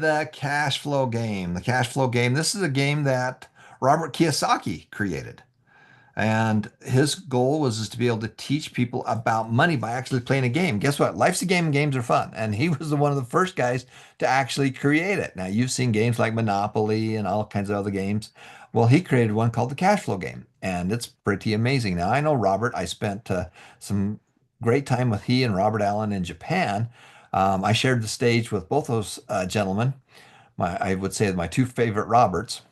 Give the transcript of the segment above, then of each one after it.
the cash flow game. The cash flow game. This is a game that Robert Kiyosaki created. And his goal was to be able to teach people about money by actually playing a game. Guess what? Life's a game and games are fun. And he was one of the first guys to actually create it. Now, you've seen games like Monopoly and all kinds of other games. Well, he created one called the cash flow game, and it's pretty amazing. Now, I know Robert, I spent some great time with he and Robert Allen in Japan. I shared the stage with both those gentlemen. I would say my two favorite Roberts.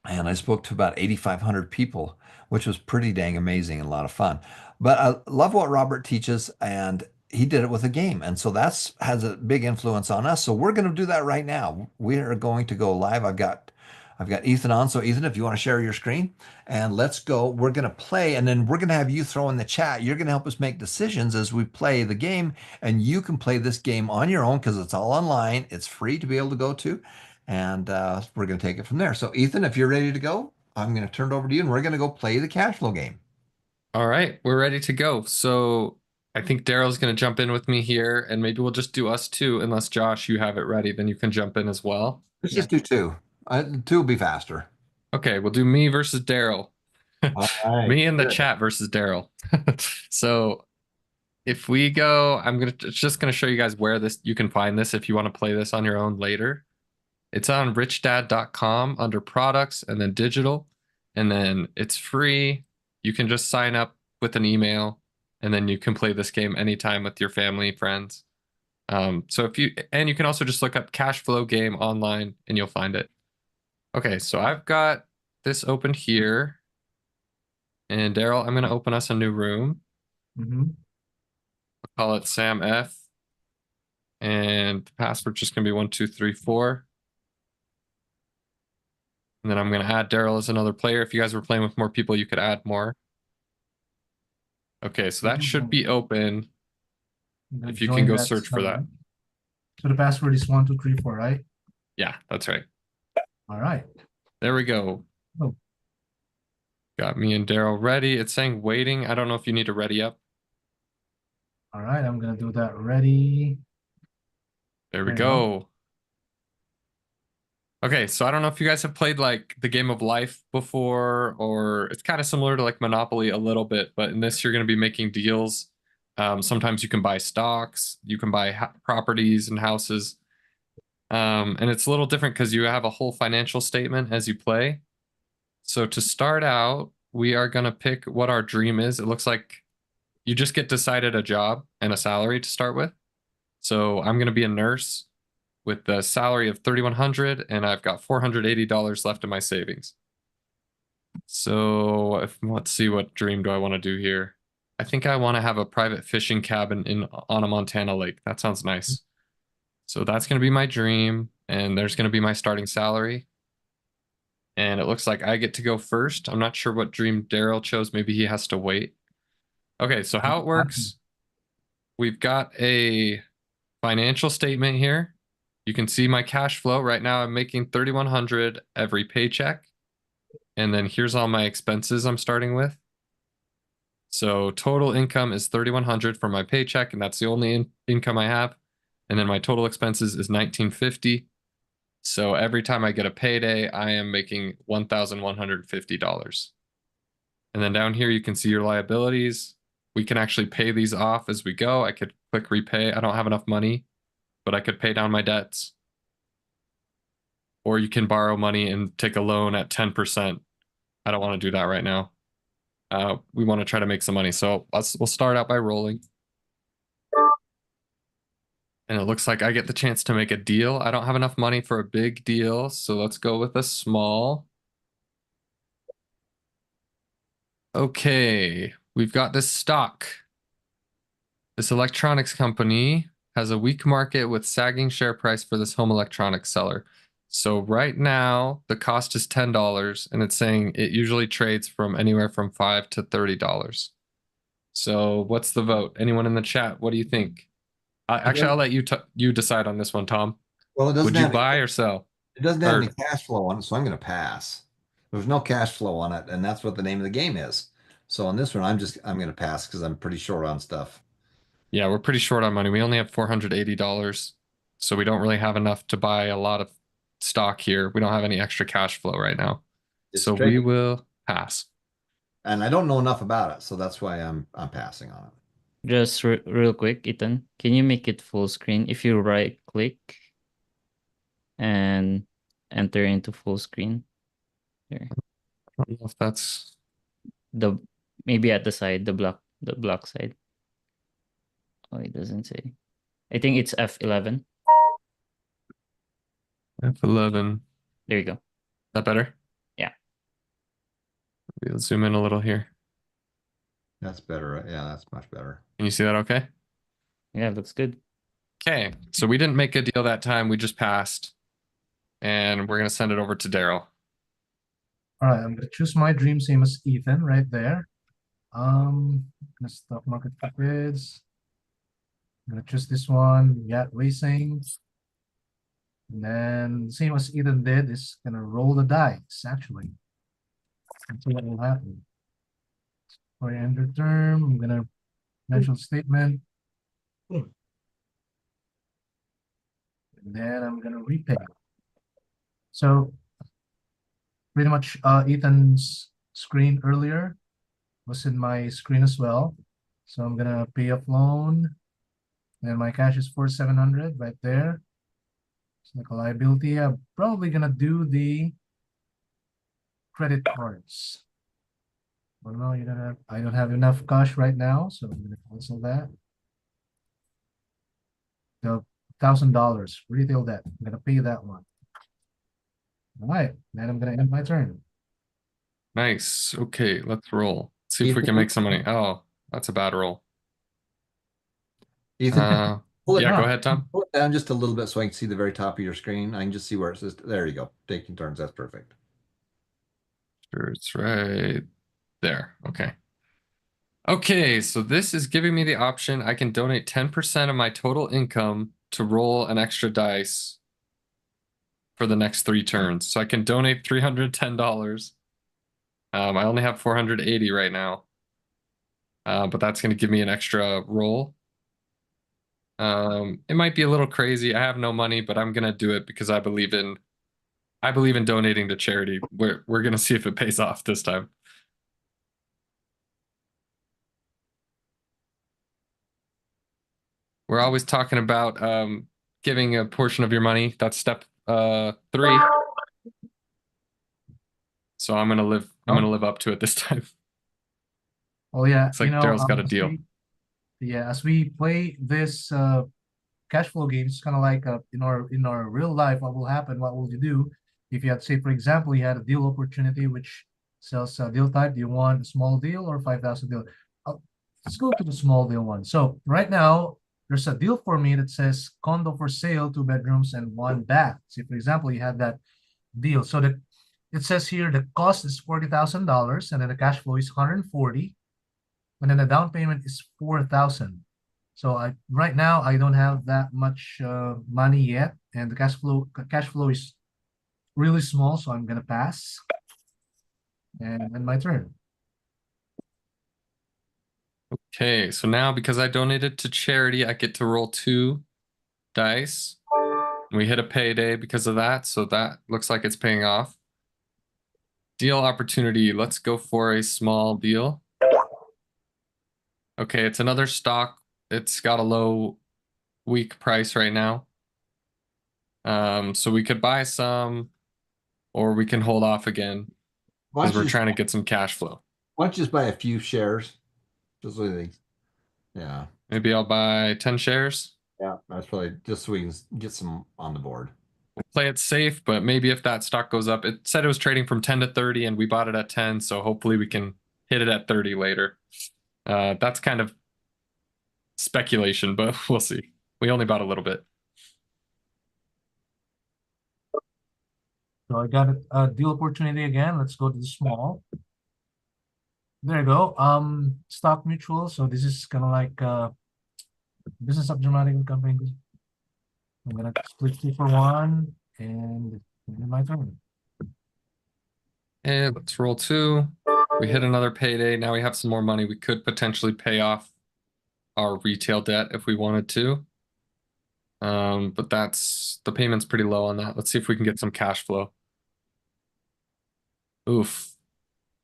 And I spoke to about 8,500 people, which was pretty dang amazing and a lot of fun. But I love what Robert teaches, and he did it with a game. And so that's has a big influence on us. So we're going to do that right now. We are going to go live. I've got Ethan on. So Ethan, if you want to share your screen and let's go, we're going to play and then we're going to have you throw in the chat. You're going to help us make decisions as we play the game, and you can play this game on your own because it's all online. It's free to be able to go to. And we're going to take it from there. So, Ethan, if you're ready to go, I'm going to turn it over to you and we're going to go play the cash flow game. All right, we're ready to go. So I think Daryl's going to jump in with me here, and maybe we'll just do us two, unless Josh, you have it ready, then you can jump in as well. Let's just do two. Two will be faster. Okay, we'll do me versus Daryl. All right. Me in the Good. chat versus Daryl. So if we go, just gonna show you guys where this you can find this if you want to play this on your own later. It's on richdad.com under products and then digital, and then it's free. You can just sign up with an email, and then you can play this game anytime with your family, friends. So you can also just look up cash flow game online and you'll find it. Okay, so I've got this open here. And Daryl, I'm going to open us a new room. Mhm. I'll call it Sam F. And the password's just going to be 1234. And then I'm going to add Daryl as another player. If you guys were playing with more people, you could add more. Okay, so that should be open. If you can go search for that. So the password is 1234, right? Yeah, that's right. All right. There we go. Oh. Got me and Daryl ready. It's saying waiting. I don't know if you need to ready up. All right, I'm gonna do that. Ready. There we go. Okay, so I don't know if you guys have played like the game of life before, or it's kind of similar to like Monopoly a little bit, but in this you're going to be making deals. Sometimes you can buy stocks, you can buy properties and houses. And it's a little different because you have a whole financial statement as you play. So to start out, we are going to pick what our dream is. It looks like you just get decided a job and a salary to start with. So I'm going to be a nurse with the salary of $3,100, and I've got $480 left in my savings. So let's see, what dream do I want to do here? I think I want to have a private fishing cabin on a Montana lake. That sounds nice. So that's going to be my dream, and there's going to be my starting salary. And it looks like I get to go first. I'm not sure what dream Daryl chose. Maybe he has to wait. Okay, so how it works, we've got a financial statement here. You can see my cash flow. Right now I'm making $3,100 every paycheck. And then here's all my expenses I'm starting with. So total income is $3,100 from my paycheck, and that's the only income I have. And then my total expenses is $1,950. So every time I get a payday, I am making $1,150. And then down here you can see your liabilities. We can actually pay these off as we go. I could click repay. I don't have enough money, but I could pay down my debts. Or you can borrow money and take a loan at 10%. I don't want to do that right now. We want to try to make some money. So we'll start out by rolling. And it looks like I get the chance to make a deal. I don't have enough money for a big deal, so let's go with a small. Okay, we've got this stock. This electronics company has a weak market with sagging share price for this home electronics seller. So right now, the cost is $10, and it's saying it usually trades from anywhere from $5 to $30. So what's the vote? Anyone in the chat? What do you think? Actually, I'll let you decide on this one, Tom. Well, it doesn't Would you have buy or sell? it doesn't have any cash flow on it, so I'm going to pass. There's no cash flow on it, and that's what the name of the game is. So on this one, I'm going to pass because I'm pretty short on stuff. Yeah, we're pretty short on money. We only have $480. So we don't really have enough to buy a lot of stock here. We don't have any extra cash flow right now. It's So we trading, will pass. and I don't know enough about it, so that's why I'm passing on it. Just real quick, Ethan, can you make it full screen if you right click and enter into full screen? There. I don't know if that's The maybe at the side, the block side. Oh, it doesn't say. I think it's F11. F11. There you go. Is that better? Yeah. We'll zoom in a little here. That's better, right? Yeah, that's much better. Can you see that okay? Yeah, looks good. Okay, so we didn't make a deal that time. We just passed. And we're going to send it over to Daryl. All right, I'm gonna choose my dream, same as Ethan, right there. The stock market quiz. I'm gonna choose this one, yacht racing. And then same as Ethan did, is gonna roll the dice, actually. And see what will happen. For your end of term, I'm gonna financial statement. And then I'm gonna repay. So pretty much Ethan's screen earlier was in my screen as well. So I'm gonna pay off loan. And my cash is 4,700 right there. It's like a liability. I'm probably gonna do the credit cards. Oh no, I don't have enough cash right now, so I'm gonna cancel that. The $1,000 retail debt. I'm gonna pay that one. All right, then I'm gonna end my turn. Nice. Okay, let's roll. See if we Ethan, can make some money. Oh, that's a bad roll. Ethan, pull it Yeah, go down. ahead, Tom. Pull it down just a little bit so I can see the very top of your screen. I can just see where it says, there you go, taking turns. That's perfect. Sure, it's right there. Okay. Okay, so this is giving me the option. I can donate 10% of my total income to roll an extra dice for the next 3 turns. So I can donate $310. I only have 480 right now. But that's going to give me an extra roll. It might be a little crazy. I have no money, but I'm gonna do it because I believe in donating to charity. We're gonna see if it pays off this time. We're always talking about giving a portion of your money. That's step 3. So I'm gonna live up to it this time. Oh yeah, It's like Daryl's got a deal. As we play this cash flow games, it's kind of like in our real life, what will happen? What will you do if you had, say, for example, you had a deal opportunity which sells a deal type? Do you want a small deal or 5,000 deal? Let's go to the small deal one. So right now, there's a deal for me that says condo for sale, 2 bedrooms and 1 bath. See, for example, you had that deal. So that it says here the cost is $40,000 and then the cash flow is 140, and then the down payment is 4,000. So right now I don't have that much money yet, and the cash flow is really small, so I'm gonna pass. And my turn. Okay, so now because I donated to charity, I get to roll 2 dice. We hit a payday because of that, so that looks like it's paying off. Deal opportunity. Let's go for a small deal. Okay, it's another stock. It's got a low, weak price right now. So we could buy some, or we can hold off again Why because don't we're you, trying to get some cash flow. why don't you just buy a few shares? Just so yeah. Maybe I'll buy 10 shares. Yeah, that's probably just so we can get some on the board. We'll play it safe, but maybe if that stock goes up, it said it was trading from 10 to 30 and we bought it at 10. So hopefully we can hit it at 30 later. That's kind of speculation, but we'll see. We only bought a little bit. So I got a deal opportunity again. Let's go to the small. There you go. Stock mutual. So this is kind of like business of dramatic company. I'm gonna split 2 for 1 and my turn. And let's roll 2. We hit another payday. Now we have some more money. We could potentially pay off our retail debt if we wanted to. But the payment's pretty low on that. Let's see if we can get some cash flow. Oof.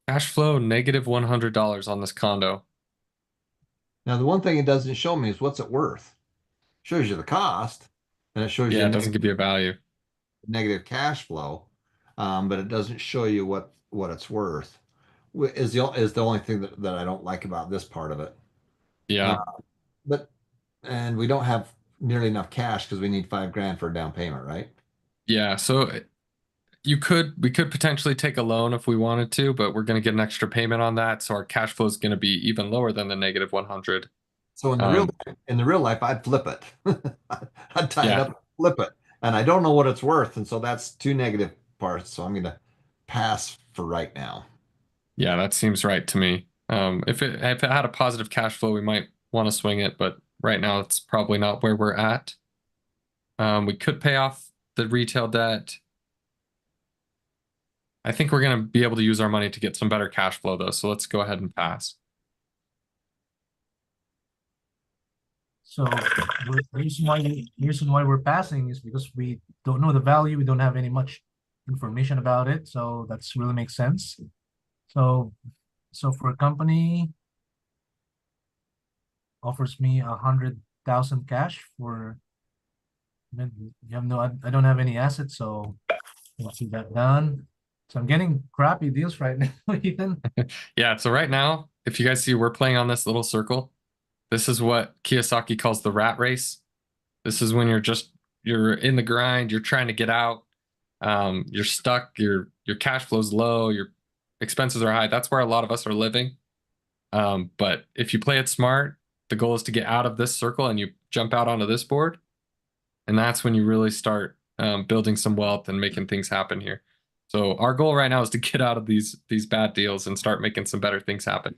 Cash flow negative $100 on this condo. Now, the one thing it doesn't show me is what's it worth. It shows you the cost, and it shows you Yeah, it doesn't give you a value. negative cash flow, but it doesn't show you what it's worth. Is the only thing that I don't like about this part of it. Uh, Yeah. but and we don't have nearly enough cash because we need 5 grand for a down payment, right? Yeah. So we could potentially take a loan if we wanted to, but we're going to get an extra payment on that. So our cash flow is going to be even lower than the negative 100. So Um, in the real life, I'd flip it. I'd tie it yeah. up, flip it, and I don't know what it's worth, and so that's two negative parts. So I'm going to pass for right now. Yeah, that seems right to me. If it had a positive cash flow, we might want to swing it, but right now it's probably not where we're at. We could pay off the retail debt. I think we're going to be able to use our money to get some better cash flow though. So let's go ahead and pass. So the reason why we're passing is because we don't know the value. We don't have any much information about it. So that's really makes sense. So for a company offers me 100,000 cash for, you have no, I don't have any assets, so let's see that done. So I'm getting crappy deals right now, Ethan. Yeah, so right now, if you guys see, we're playing on this little circle. This is what Kiyosaki calls the rat race. This is when you're in the grind, you're trying to get out, you're stuck, your cash flow's low, your expenses are high. That's where a lot of us are living. But if you play it smart, the goal is to get out of this circle and you jump out onto this board. And that's when you really start building some wealth and making things happen here. So our goal right now is to get out of these bad deals and start making some better things happen.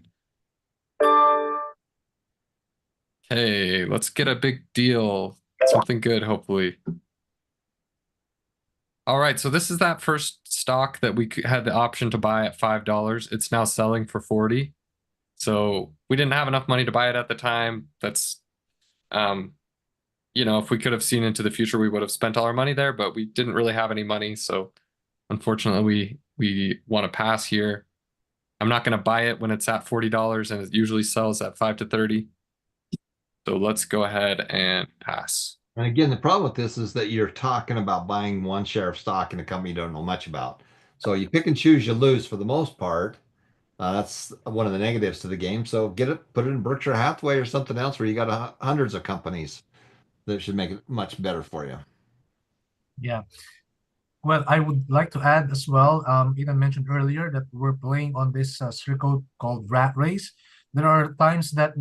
Hey, let's get a big deal. Something good, hopefully. All right, so this is that first stock that we had the option to buy at $5. It's now selling for 40. So we didn't have enough money to buy it at the time. That's, if we could have seen into the future, we would have spent all our money there, but we didn't really have any money. So unfortunately, we want to pass here. I'm not going to buy it when it's at $40 and it usually sells at 5 to 30. So let's go ahead and pass. And again, the problem with this is that you're talking about buying one share of stock in a company you don't know much about. So you pick and choose, you lose for the most part. That's one of the negatives to the game. So put it in Berkshire Hathaway or something else where you got hundreds of companies that should make it much better for you. Yeah. Well, I would like to add as well, Ethan mentioned earlier that we're playing on this circle called Rat Race. There are times that,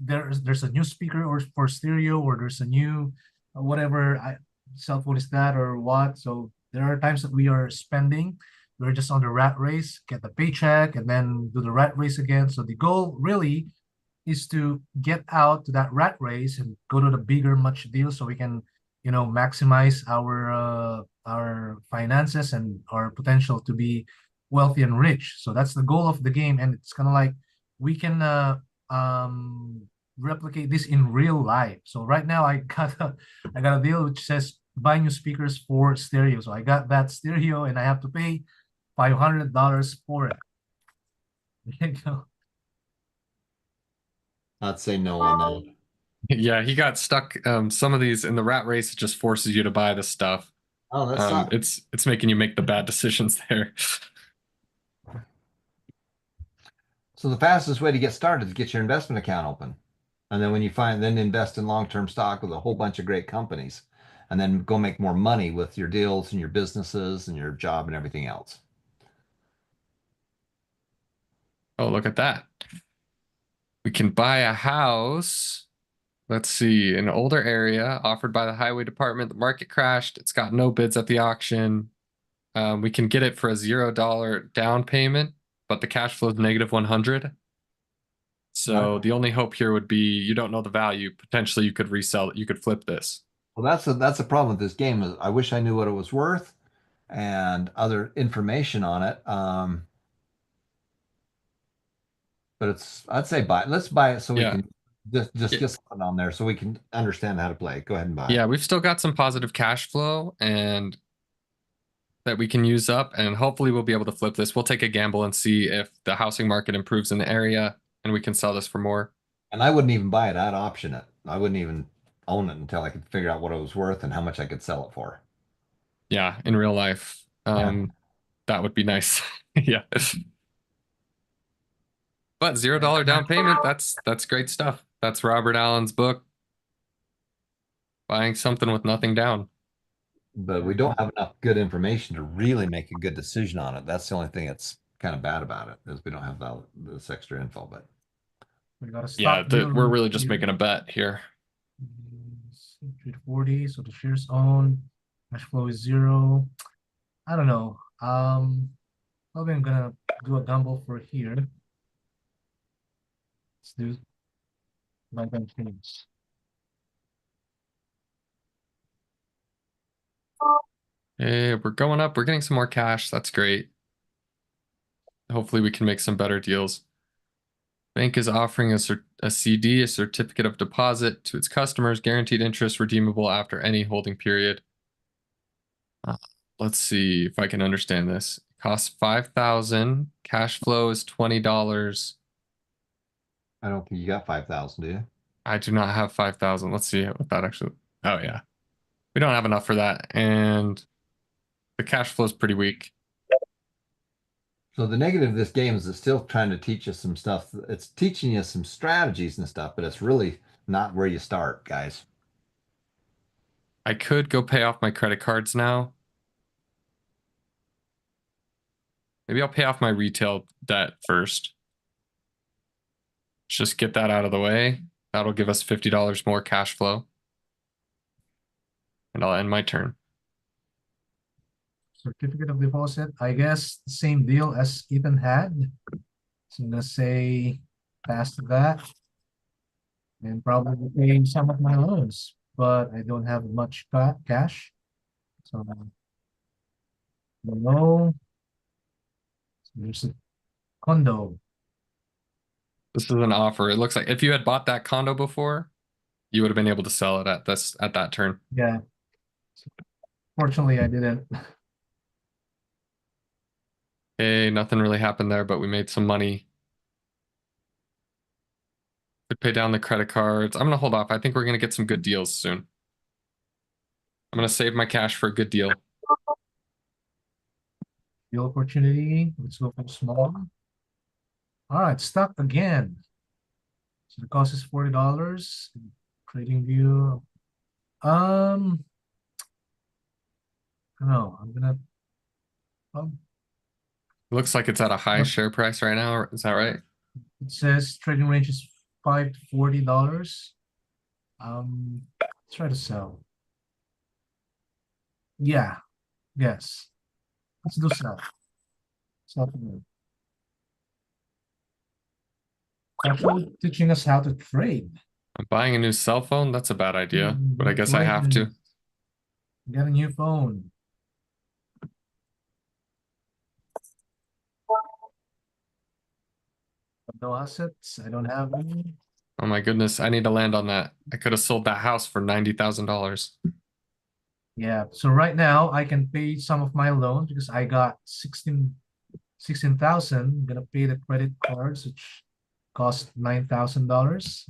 there's a new speaker or for stereo, or there's a new whatever cell phone is that or what. So there are times that we are spending. We're just on the rat race, get the paycheck, and then do the rat race again. So the goal really is to get out to that rat race and go to the bigger much deal so we can maximize our finances and our potential to be wealthy and rich. So that's the goal of the game, and it's kind of like we can replicate this in real life. So right now I got a deal which says buy new speakers for stereo. So I got that stereo and I have to pay $500 for it. There you go. I'd say no on that. Yeah, he got stuck. Some of these in the rat race, it just forces you to buy the stuff. Oh, that's not. It's making you make the bad decisions there. So the fastest way to get started is get your investment account open. And then then invest in long-term stock with a whole bunch of great companies. And then go make more money with your deals and your businesses and your job and everything else. Oh, look at that. We can buy a house. Let's see, an older area offered by the highway department. The market crashed. It's got no bids at the auction. We can get it for a $0 down payment, but the cash flow is negative 100. So the only hope here would be you don't know the value. Potentially, you could resell it. You could flip this. Well, that's a problem with this game. Is I wish I knew what it was worth and other information on it. But I'd say buy it. Let's buy it so we Yeah. can Just Yeah. get something on there so we can understand how to play. Go ahead and buy. Yeah, we've still got some positive cash flow and that we can use up, and hopefully we'll be able to flip this. We'll take a gamble and see if the housing market improves in the area and we can sell this for more. And I wouldn't even buy it. I'd option it. I wouldn't even own it until I could figure out what it was worth and how much I could sell it for. Yeah, in real life. That would be nice. Yeah. But $0 down payment, that's great stuff. That's Robert Allen's book. Buying something with nothing down. But we don't have enough good information to really make a good decision on it. That's the only thing that's kind of bad about it, is we don't have this extra info. But We got a Yeah, stock deal we're really just here. making a bet here. 340, so the shares owned. Cash flow is 0. I don't know. Probably I'm gonna do a gamble for here. Let's do my things. Hey, we're going up. We're getting some more cash. That's great. Hopefully we can make some better deals. Bank is offering a CD, a certificate of deposit, to its customers, guaranteed interest, redeemable after any holding period. Let's see if I can understand this. It costs 5,000. Cash flow is $20. I don't think you got 5,000, do you? I do not have 5,000. Let's see what that actually. Oh yeah, we don't have enough for that, and the cash flow is pretty weak. So the negative of this game is it's still trying to teach us some stuff. It's teaching you some strategies and stuff, but it's really not where you start, guys. I could go pay off my credit cards now. Maybe I'll pay off my retail debt first. Just get that out of the way. That'll give us $50 more cash flow. And I'll end my turn. Certificate of deposit, I guess the same deal as Ethan had. So I'm gonna say pass to that. And probably paying some of my loans, but I don't have much cash. So below, there's a condo. This is an offer. It looks like if you had bought that condo before, you would have been able to sell it at that turn. Yeah. Fortunately, I didn't. Okay, nothing really happened there, but we made some money. Could pay down the credit cards. I'm gonna hold off. I think we're gonna get some good deals soon. I'm gonna save my cash for a good deal. Deal opportunity. Let's go for small. All right, stuck again. So the cost is $40. Trading view. I don't know. I'm gonna. Looks like it's at a high Yep. share price right now. Is that right? It says trading range is $5 to $40. Let's try to sell. Yeah. Yes. Let's do sell. Sell for me. Actually teaching us how to trade. I'm buying a new cell phone. That's a bad idea, but I guess I have to. Get a new phone. No assets. I don't have any. Oh my goodness, I need to land on that. I could have sold that house for $90,000. Yeah. So right now I can pay some of my loans because I got 16,000. I'm gonna pay the credit cards, which cost $9,000.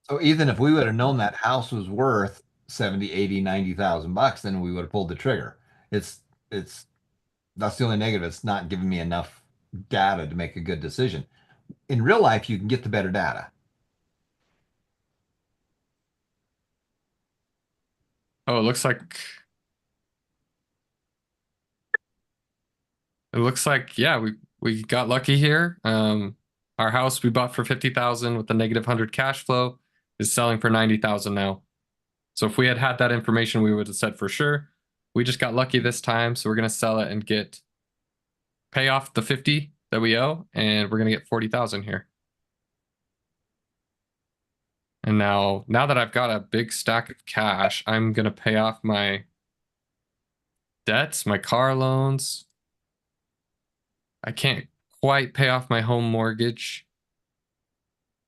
So even if we would have known that house was worth 70, 80, 90,000 bucks, then we would have pulled the trigger. It's that's the only negative. It's not giving me enough data to make a good decision. In real life, you can get the better data. Oh, it looks like yeah, we got lucky here. Our house we bought for 50,000 with a negative 100 cash flow is selling for 90,000 now. So if we had had that information, we would have said for sure. We just got lucky this time, so we're gonna sell it and pay off the 50 that we owe, and we're gonna get 40,000 here. And now that I've got a big stack of cash, I'm gonna pay off my debts, my car loans. I can't quite pay off my home mortgage.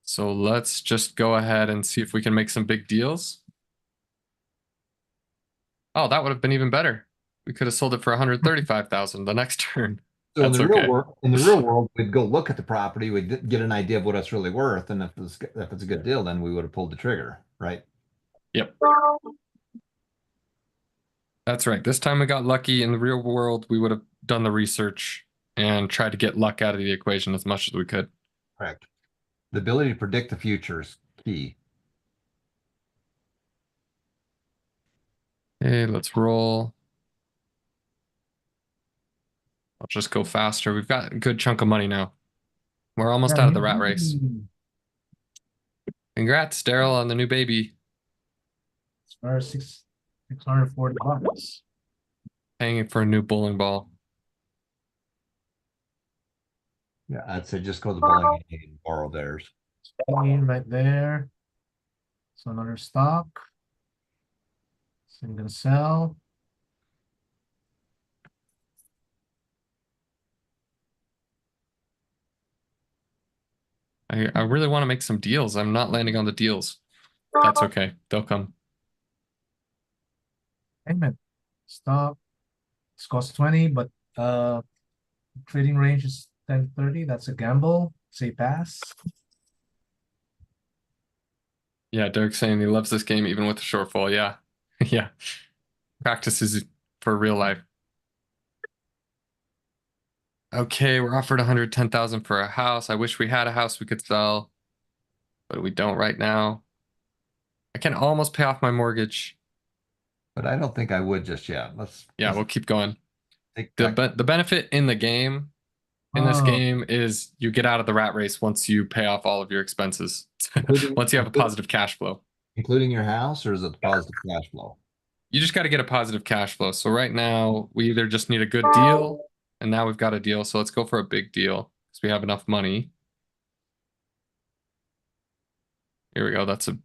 So let's just go ahead and see if we can make some big deals. Oh, that would have been even better. We could have sold it for 135,000 the next turn. So That's okay. in the real world, we'd go look at the property, we'd get an idea of what it's really worth, and if it's a good deal, then we would have pulled the trigger, right? Yep. That's right. This time we got lucky. In the real world, we would have done the research and tried to get luck out of the equation as much as we could. Correct. The ability to predict the future is key. Okay, let's roll. I'll just go faster. We've got a good chunk of money now. We're almost out of the rat race. Congrats, Daryl, on the new baby. It's for $640. Paying for a new bowling ball. Yeah, I'd say just go to the bowling alley and borrow theirs. Right there. So another stock. So I'm gonna sell. I really want to make some deals. I'm not landing on the deals. That's okay. They'll come. Payment. Stock. It's cost 20, but trading range is 10-30. That's a gamble. Say pass. Yeah, Derek's saying he loves this game even with the shortfall. Yeah. Yeah. Practices for real life. Okay, we're offered 110,000 for a house. I wish we had a house we could sell, but we don't right now. I can almost pay off my mortgage. But I don't think I would just yet. Yeah, we'll keep going. take The back. the benefit in the game, in this game, is you get out of the rat race once you pay off all of your expenses. Once you have a positive cash flow. Including your house, or is it the positive cash flow? You just got to get a positive cash flow. So right now, we either just need a good deal, and now we've got a deal. So let's go for a big deal because we have enough money. Here we go. That's a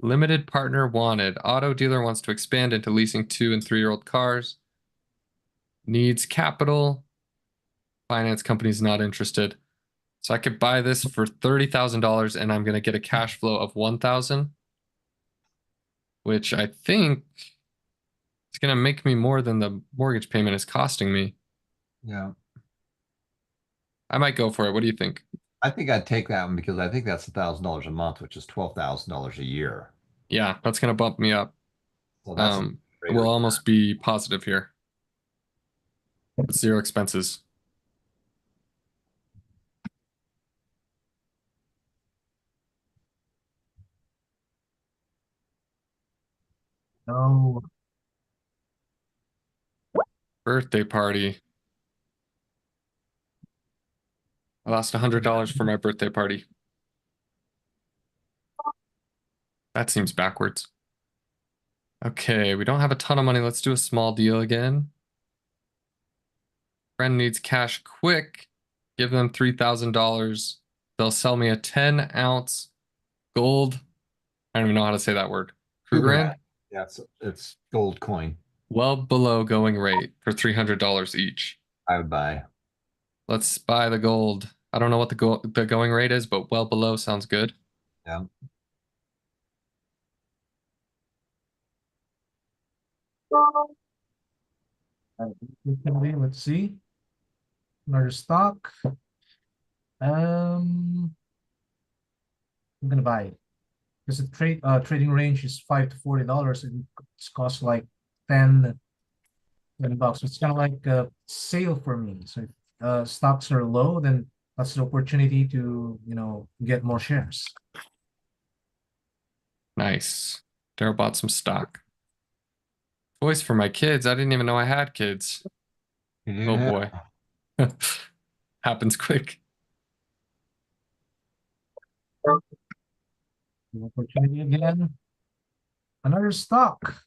limited partner wanted. Auto dealer wants to expand into leasing 2- and 3-year-old cars. Needs capital. Finance company's not interested. So I could buy this for $30,000 and I'm going to get a cash flow of 1,000, which I think is going to make me more than the mortgage payment is costing me. Yeah. I might go for it. What do you think? I think I'd take that one because I think that's $1,000 a month, which is $12,000 a year. Yeah, that's going to bump me up. So that's a great We'll return. almost be positive here. With 0 expenses. No. Birthday party. I lost $100 for my birthday party. That seems backwards. Okay, we don't have a ton of money. Let's do a small deal again. Friend needs cash quick. Give them $3,000. They'll sell me a 10-ounce gold. I don't even know how to say that word. Krugerrand? Yeah, it's gold coin. Well below going rate for $300 each. I would buy. Let's buy the gold. I don't know what the going rate is, but well below sounds good. Yeah. Let's see. Another stock. I'm gonna buy it. Because the trading range is $5 to $40 and it's cost like 10 bucks. It's kind of like a sale for me. So if stocks are low, then that's the opportunity to, get more shares. Nice. Daryl bought some stock. Toys for my kids. I didn't even know I had kids. Oh boy. Happens quick. Opportunity again. Another stock.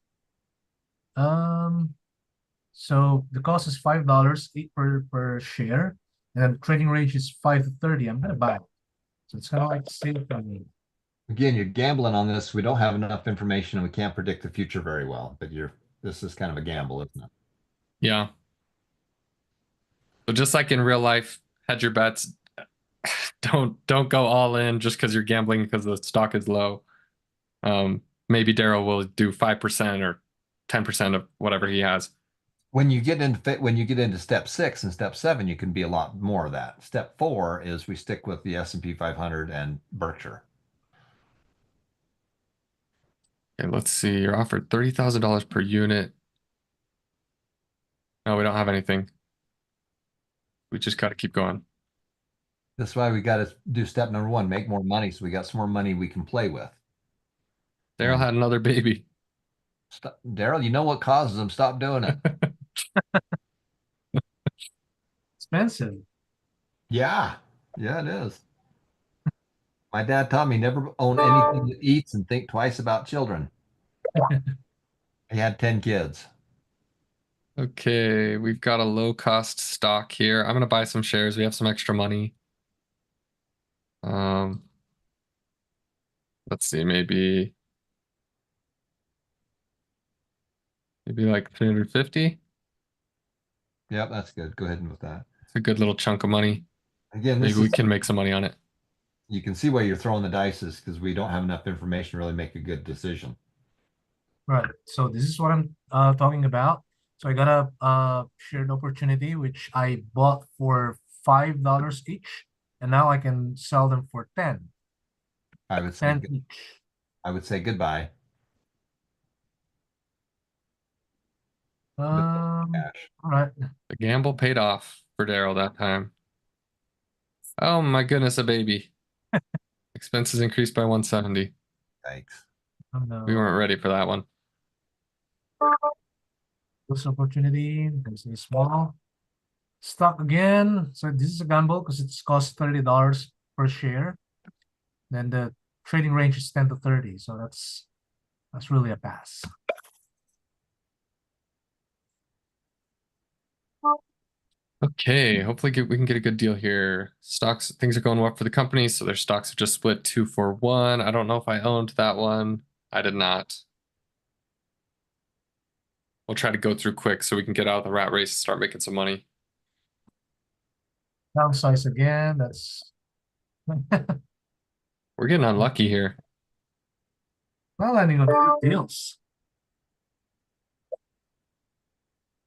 So the cost is $5, 8 per share, and then trading range is 5 to 30. I'm gonna buy it. So it's kind of like sale for me. Again, you're gambling on this. We don't have enough information and we can't predict the future very well, but this is kind of a gamble, isn't it? Yeah. So just like in real life, hedge your bets. Don't go all in just because you're gambling because the stock is low. Maybe Daryl will do 5% or 10% of whatever he has. When you get into step 6 and step 7, you can be a lot more of that. Step 4 is we stick with the S&P 500 and Berkshire. Okay, let's see. You're offered $30,000 per unit. No, we don't have anything. We just got to keep going. That's why we got to do step number 1, make more money, so we got some more money we can play with. Daryl And had another baby. Daryl, you know what causes them? Stop doing it. Expensive. Yeah, yeah, it is. My dad taught me never own anything that eats and think twice about children. He had 10 kids. Okay, we've got a low cost stock here. I'm gonna buy some shares. We have some extra money. Um, let's see, maybe like 350. Yep, that's good. Go ahead and with that. It's a good little chunk of money. Again, Maybe we can make some money on it. you can see why you're throwing the dice is because we don't have enough information to really make a good decision. Right. So this is what I'm talking about. So I got a shared opportunity which I bought for $5 each, and now I can sell them for 10. I would say 10 each. I would say goodbye. Cash. All right. The gamble paid off for Daryl that time. Oh my goodness, a baby. Expenses increased by 170. Thanks. Oh, no. We weren't ready for that one. This opportunity. This is small. Stock again. So this is a gamble because it's cost $30 per share. Then the trading range is 10 to 30. So that's really a pass. Okay, hopefully we can get a good deal here. Stocks, things are going well for the company, so their stocks have just split 2-for-1. I don't know if I owned that one. I did not. We'll try to go through quick so we can get out of the rat race and start making some money. Downsize again. That's We're getting unlucky here. not landing on good deals.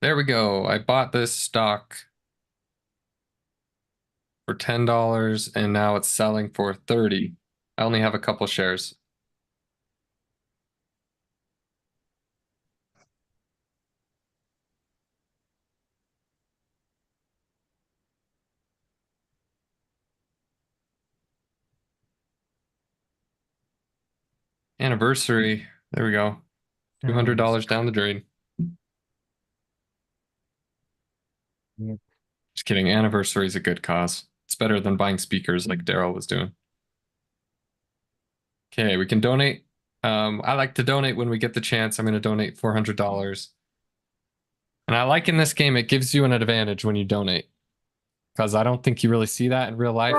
There we go. I bought this stock for $10 and now it's selling for 30. I only have a couple shares. Anniversary. There we go. $200 down the drain. Yeah. Just kidding. Anniversary is a good cause. It's better than buying speakers like Daryl was doing. Okay, we can donate. I like to donate when we get the chance. I'm going to donate $400. And I like in this game, it gives you an advantage when you donate. Because I don't think you really see that in real life.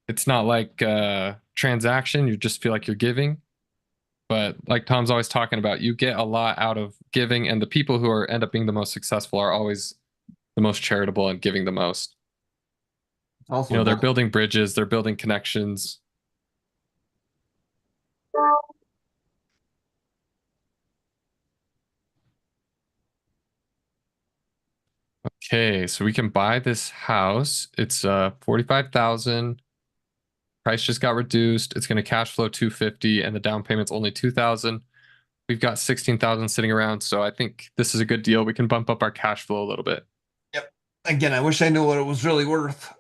It's not like a transaction. You just feel like you're giving. But like Tom's always talking about, you get a lot out of giving. And the people who end up being the most successful are always the most charitable and giving the most. Also, They're building bridges. They're building connections. Okay, so we can buy this house. It's 45,000. Price just got reduced. It's going to cash flow 250 and the down payment's only 2,000. We've got 16,000 sitting around, so I think this is a good deal. We can bump up our cash flow a little bit. Yep. Again, I wish I knew what it was really worth.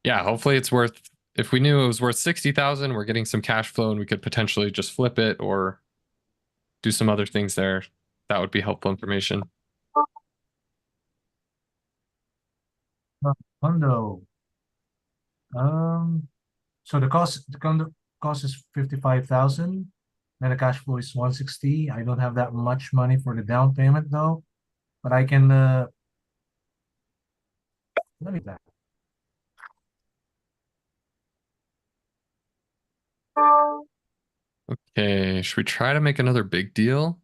Yeah, hopefully it's worth, if we knew it was worth 60,000, we're getting some cash flow and we could potentially just flip it or do some other things there. That would be helpful information. Condo. So the condo cost is 55,000. And the cash flow is 160. I don't have that much money for the down payment though, but I can let me that. Okay, should we try to make another big deal?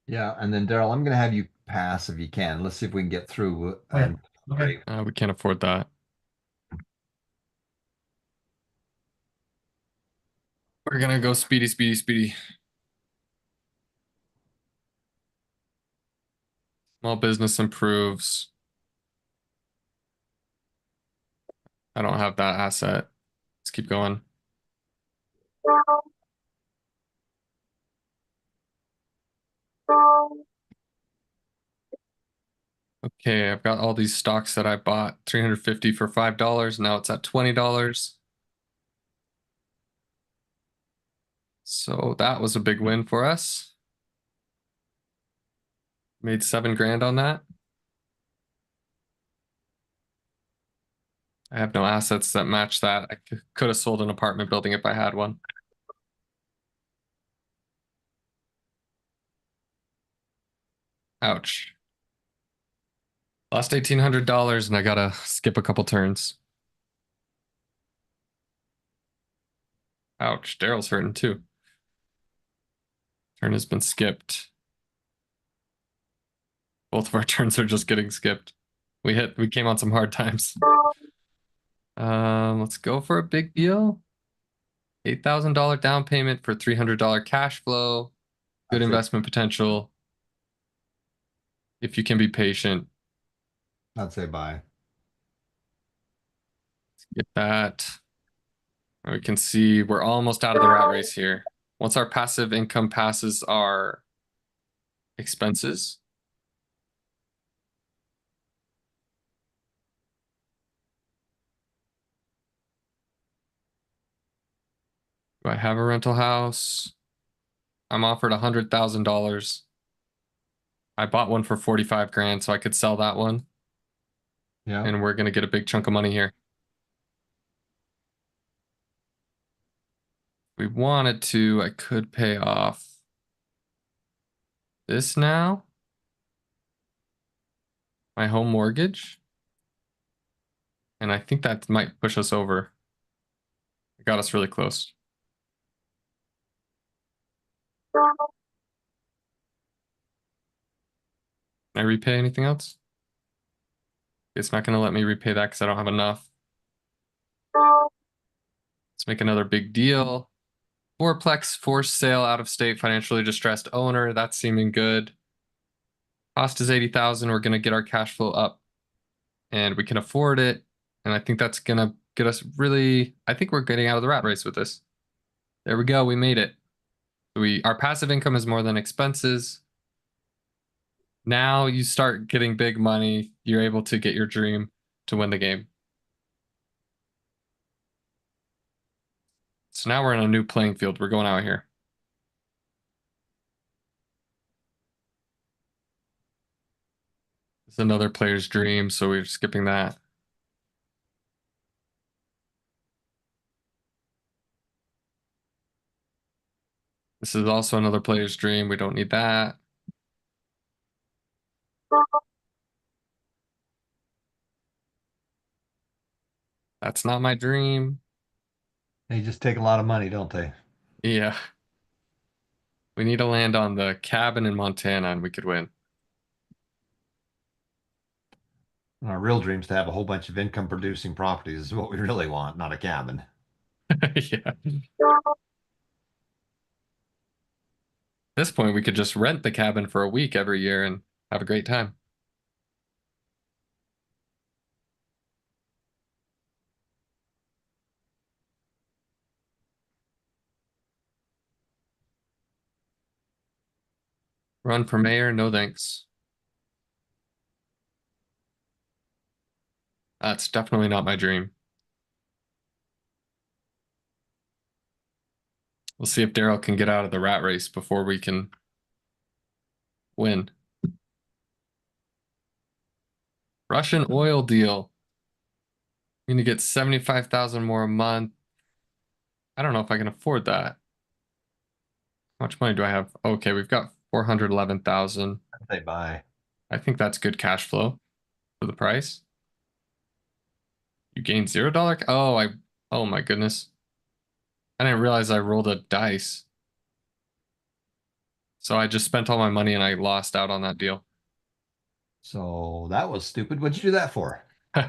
Yeah, and then Daryl, I'm going to have you pass if you can. Let's see if we can get through Oh, yeah. and Okay. Great. We can't afford that. We're gonna go speedy, speedy, speedy. Small business improves. I don't have that asset. Let's keep going. Okay, I've got all these stocks that I bought 350 for $5. Now it's at $20. So that was a big win for us. Made 7 grand on that. I have no assets that match that. I could have sold an apartment building if I had one. Ouch. Lost $1,800 and I gotta skip a couple turns. Ouch, Daryl's hurting too. Turn has been skipped. Both of our turns are just getting skipped. We came on some hard times. Let's go for a big deal. $8,000 down payment for $300 cash flow. Good That's it. investment potential. If you can be patient, I'd say buy. get that. We can see we're almost out of the rat race here. Once our passive income passes our expenses, do I have a rental house? I'm offered $100,000. I bought one for 45 grand, so I could sell that one. Yeah. And we're gonna get a big chunk of money here. If we wanted to, I could pay off this now. My home mortgage. And I think that might push us over. It got us really close. Can I repay anything else? It's not going to let me repay that because I don't have enough. Let's make another big deal. Fourplex forced sale out of state financially distressed owner. That's seeming good. Cost is 80,000. We're going to get our cash flow up and we can afford it. And I think that's going to get us really, I think we're getting out of the rat race with this. There we go. We made it. Our passive income is more than expenses. Now you start getting big money. You're able to get your dream to win the game. So now we're in a new playing field. We're going out here. It's another player's dream, so we're skipping that. This is also another player's dream. We don't need that. That's not my dream. They just take a lot of money, don't they? Yeah. We need to land on the cabin in Montana and we could win. And our real dream is to have a whole bunch of income producing properties is what we really want, not a cabin. Yeah. At this point, we could just rent the cabin for a week every year and have a great time. Run for mayor? No thanks. That's definitely not my dream. We'll see if Daryl can get out of the rat race before we can win. Russian oil deal. I'm gonna get 75,000 more a month. I don't know if I can afford that. How much money do I have? Okay, we've got 411,000. I'd say buy. I think that's good cash flow for the price. You gain $0? Oh my goodness. I didn't realize I rolled a dice. So I just spent all my money and I lost out on that deal. So that was stupid. What'd you do that for? I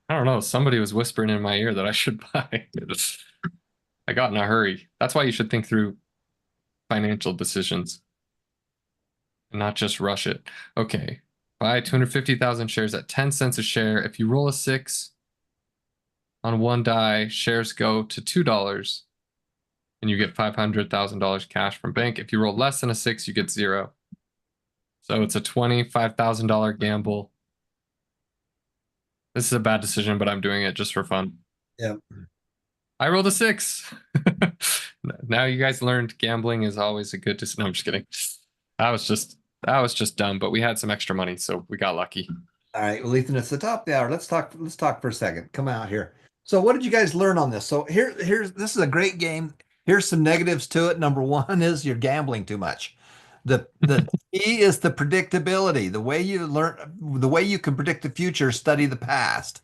don't know. Somebody was whispering in my ear that I should buy. I got in a hurry. That's why you should think through financial decisions and not just rush it. Okay. Buy 250,000 shares at 10 cents a share. If you roll a 6 on one die, shares go to $2 and you get $500,000 cash from bank. If you roll less than a 6, you get 0. So it's a $25,000 gamble. This is a bad decision, but I'm doing it just for fun. Yep. I rolled a 6. Now you guys learned gambling is always a good decision. No, I'm just kidding. That was just dumb, but we had some extra money, so we got lucky. All right, well, Ethan, it's the top of the hour. Let's talk for a second. Come out here. So what did you guys learn on this? So here's this is a great game. Here's some negatives to it. Number one is you're gambling too much. The key is the predictability. The way you can predict the future, study the past.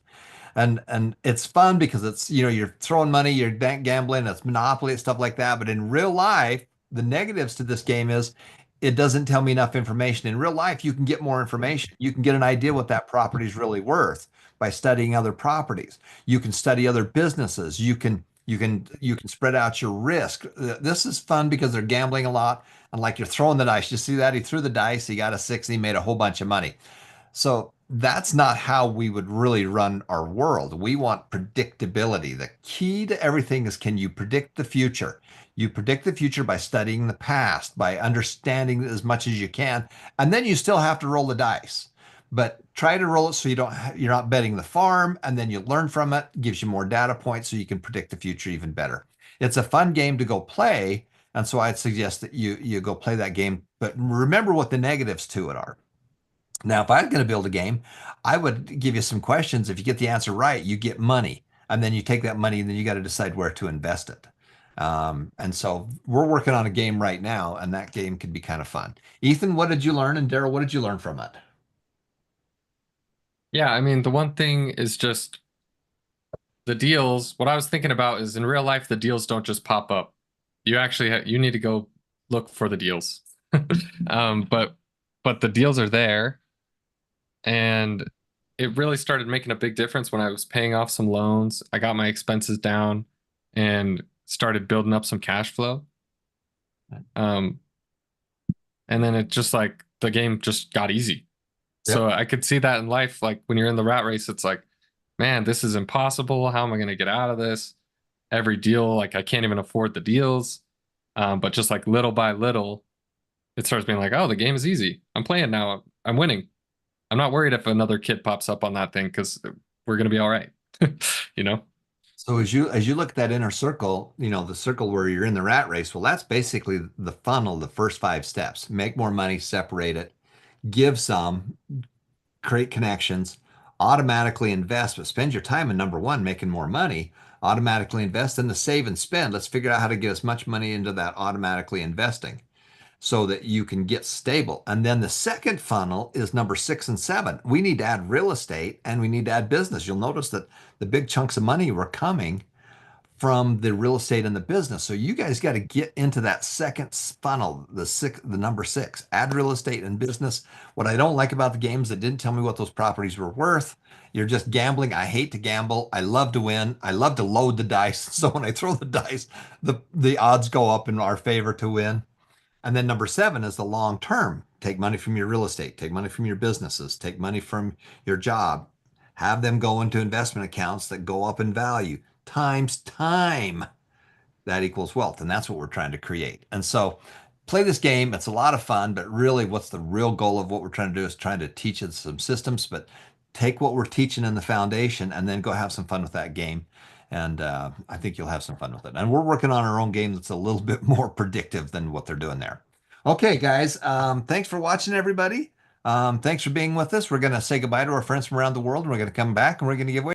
And it's fun because it's, you're throwing money, you're gambling, it's Monopoly, it's stuff like that. But in real life, the negatives to this game is it doesn't tell me enough information. In real life, you can get more information. You can get an idea what that property is really worth by studying other properties. You can study other businesses. You can spread out your risk. This is fun because they're gambling a lot. And like you're throwing the dice. You see that? He threw the dice, he got a 6, he made a whole bunch of money. So that's not how we would really run our world. We want predictability. The key to everything is, can you predict the future? You predict the future by studying the past, by understanding as much as you can, and then you still have to roll the dice. But try to roll it so you're not betting the farm, and then you learn from it. Gives you more data points so you can predict the future even better. It's a fun game to go play, and so I'd suggest that you go play that game. But remember what the negatives to it are. Now, if I was going to build a game, I would give you some questions. If you get the answer right, you get money. And then you take that money and then you got to decide where to invest it. And so we're working on a game right now, and that game can be kind of fun. Ethan, what did you learn? And Daryl, what did you learn from it? Yeah, I mean, the one thing is just the deals. What I was thinking about is in real life, the deals don't just pop up. You actually you need to go look for the deals. But the deals are there, and it really started making a big difference when I was paying off some loans. I got my expenses down and started building up some cash flow. Um, and then it just like the game just got easy. Yep. So I could see that in life. Like when you're in the rat race, it's like, man, this is impossible. How am I going to get out of this? Every deal, like I can't even afford the deals. But just like little by little, it starts being like, oh, the game is easy. I'm playing now. I'm winning. I'm not worried if another kid pops up on that thing because we're going to be all right. You know? So as you look at that inner circle, the circle where you're in the rat race, well, that's basically the funnel, the first 5 steps. Make more money, separate it, give some, create connections, automatically invest, but spend your time in number one, making more money, automatically invest in the save and spend. Let's figure out how to get as much money into that automatically investing so that you can get stable. And then the second funnel is number 6 and 7. We need to add real estate and we need to add business. You'll notice that the big chunks of money were coming from the real estate and the business. So you guys got to get into that second funnel, the number 6, add real estate and business. What I don't like about the games that didn't tell me what those properties were worth. You're just gambling. I hate to gamble. I love to win. I love to load the dice. So when I throw the dice, the odds go up in our favor to win. And then number 7 is the long term. Take money from your real estate, take money from your businesses, take money from your job, have them go into investment accounts that go up in value times time. That equals wealth. And that's what we're trying to create. And so play this game. It's a lot of fun, but really what's the real goal of what we're trying to do is trying to teach it some systems, but take what we're teaching in the foundation and then go have some fun with that game. And I think you'll have some fun with it. And we're working on our own game that's a little bit more predictive than what they're doing there. Okay, guys. Thanks for watching, everybody. Thanks for being with us. We're going to say goodbye to our friends from around the world. And we're going to come back and we're going to give away